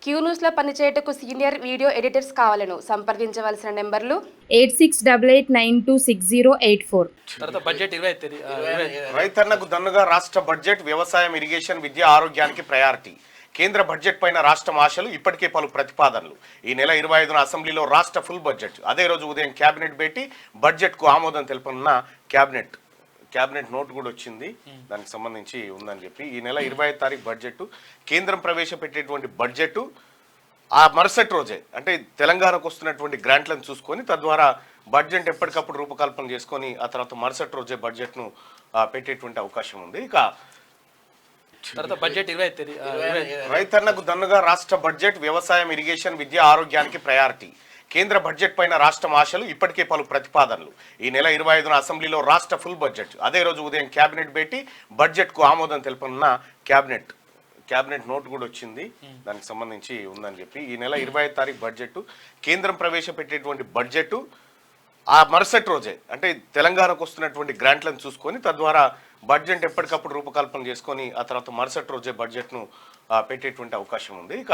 Queue న్యూస్లో పనిచేయటకు senior video editors కావాలను సంప్రదించవలసిన నెంబర్లు 8688926084. తర్వాత బడ్జెట్ 20 రైతన్నకు దన్నుగా రాష్ట్ర బడ్జెట్ వ్యవసాయం, ఇరిగేషన్, విద్య, ఆరోగ్యానికి ప్రయారిటీ. కేంద్ర బడ్జెట్ పైన రాష్ట్రం ఆశలు, ఇప్పటికే పలు ప్రతిపాదనలు. ఈ నెల 25న అసెంబ్లీలో రాష్ట్ర ఫుల్ బడ్జెట్. అదే రోజు ఉదయం కేబినెట్ భేటీ, బడ్జెట్కు ఆమోదం తెలుపనున్న కేబినెట్ నోట్ కూడా వచ్చింది, దానికి సంబంధించి ఉందని చెప్పి. ఈ నెల 25వ తారీఖు బడ్జెట్, కేంద్రం ప్రవేశపెట్టేటువంటి బడ్జెట్ ఆ మరుసటి రోజే అంటే తెలంగాణకు వస్తున్నటువంటి గ్రాంట్లను చూసుకొని తద్వారా బడ్జెట్ ఎప్పటికప్పుడు రూపకల్పన చేసుకొని ఆ తర్వాత మరుసటి రోజే బడ్జెట్ను పెట్టేటువంటి అవకాశం ఉంది. ఇక తర్వాత బడ్జెట్ 20 రైతన్నకు దన్నుగా రాష్ట్ర బడ్జెట్ వ్యవసాయం, ఇరిగేషన్, విద్య, ఆరోగ్యానికి ప్రయారిటీ. కేంద్ర బడ్జెట్ పైన రాష్ట్రం ఆశలు, ఇప్పటికే పలు ప్రతిపాదనలు. ఈ నెల 25న అసెంబ్లీలో రాష్ట్ర ఫుల్ బడ్జెట్. అదే రోజు ఉదయం కేబినెట్ భేటీ, బడ్జెట్కు ఆమోదం తెలుపనున్న కేబినెట్ నోట్ కూడా వచ్చింది, దానికి సంబంధించి ఉందని చెప్పి. ఈ నెల 25వ తారీఖు బడ్జెట్, కేంద్రం ప్రవేశపెట్టేటువంటి బడ్జెట్ ఆ మరుసటి రోజే అంటే తెలంగాణకు వస్తున్నటువంటి గ్రాంట్లను చూసుకొని తద్వారా బడ్జెట్ ఎప్పటికప్పుడు రూపకల్పన చేసుకొని ఆ తర్వాత మరుసటి రోజే బడ్జెట్ను పెట్టేటువంటి అవకాశం ఉంది. ఇక